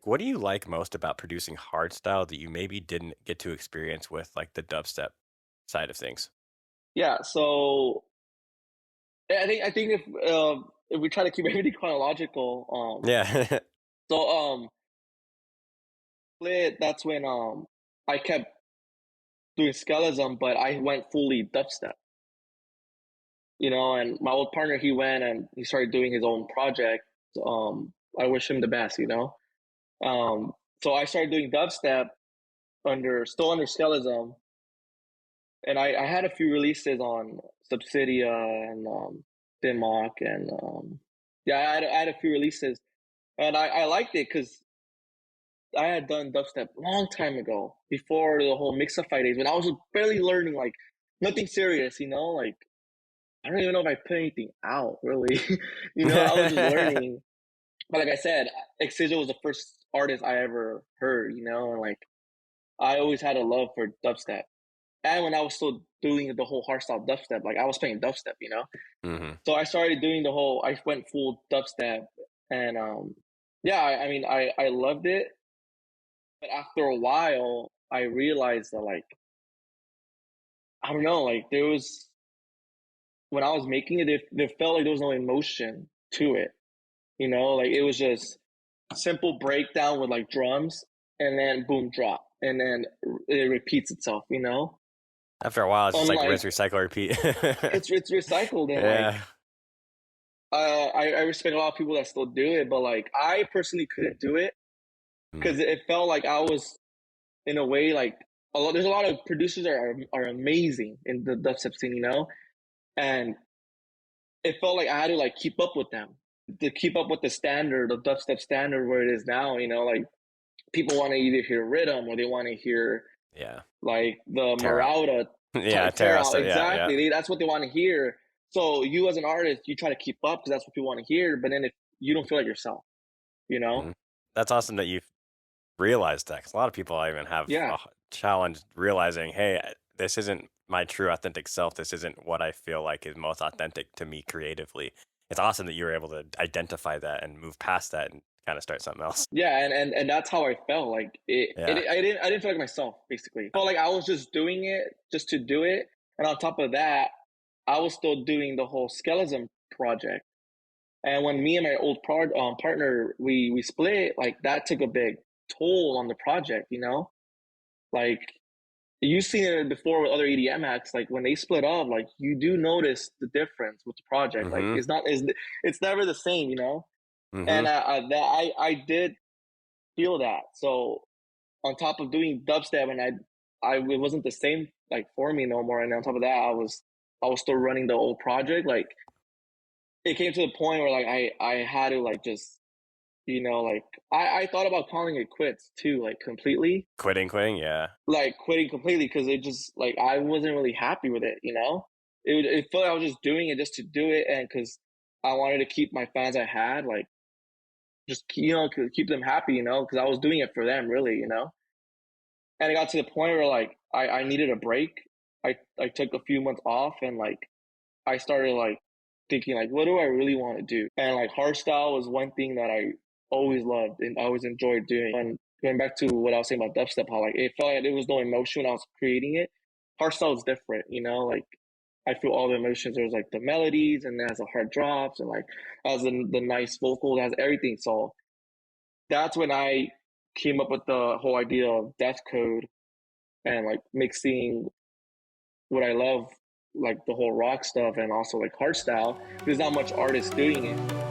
what do you like most about producing hardstyle that you maybe didn't get to experience with like the dubstep side of things? Yeah, so I think if we try to keep everything chronological, Yeah. so split, that's when I kept doing Skelism, but I went fully dubstep, and my old partner, he went and he started doing his own project. I wish him the best, so I started doing dubstep still under Skelism, and I had a few releases on Subsidia and Dimmock, and yeah, I had a few releases, and I liked it because I had done dubstep a long time ago, before the whole Mixify days, when I was barely learning, like nothing serious, like I don't even know if I put anything out really, I was just learning. But like I said, Excision was the first artist I ever heard, and like I always had a love for dubstep. And when I was still doing the whole hardstyle dubstep, like I was playing dubstep. Hmm. So I started doing I went full dubstep, and yeah, I mean, I loved it. But after a while, I realized that, like, I don't know, like there was when I was making it, there felt like there was no emotion to it. Like it was just simple breakdown with like drums, and then boom, drop, and then it repeats itself. After a while, it's just like rinse, Unlike recycle, repeat. it's recycled, and like Yeah. I respect a lot of people that still do it, but like I personally couldn't do it Mm. because it felt like I was, in a way, like there's a lot of producers that are amazing in the dubstep scene, and it felt like I had to like keep up with them, to keep up with the standard, the dubstep standard where it is now. Like people want to either hear rhythm or they want to hear Yeah. like the Tear out. Marauda Yeah, tear tear out out. stuff. Yeah, yeah. Exactly, that's what they want to hear. So you as an artist, you try to keep up because that's what people want to hear. But then if you don't feel like yourself, you know, Mhm. That's awesome that you've realized that, 'cause a lot of people I even have yeah, a challenge realizing, hey, this isn't my true authentic self. This isn't what I feel like is most authentic to me creatively. It's awesome that you were able to identify that and move past that and kind of start something else. yeah, and that's how I felt. Like Yeah. I didn't feel like myself. Basically, felt like I was just doing it just to do it. And on top of that, I was still doing the whole Skeleton project. And when me and my old partner we split, like that took a big toll on the project. Like you've seen it before with other EDM acts. Like when they split up, like you do notice the difference with the project. Like Mhm. it's never the same. And Mhm. I did feel that. So on top of doing dubstep, and it wasn't the same like for me no more. And on top of that, I was still running the old project. Like it came to the point where like I had to like just, like I thought about calling it quits too, like completely, Quitting, yeah. like quitting completely, because it just like I wasn't really happy with it. It felt like I was just doing it just to do it, and because I wanted to keep my fans I had, like just keep them happy, because I was doing it for them really. And it got to the point where like I needed a break. I took a few months off, and like I started like thinking like, what do I really want to do? And like hardstyle was one thing that I always loved and I always enjoyed doing. And going back to what I was saying about dubstep, how like it felt like there was no emotion when I was creating it. Hardstyle is different. Like I feel all the emotions. There's like the melodies, and it has the hard drops, and like has the nice vocal, it has everything. So that's when I came up with the whole idea of death code, and like mixing what I love, like the whole rock stuff and also like hardstyle. There's not much artists doing it.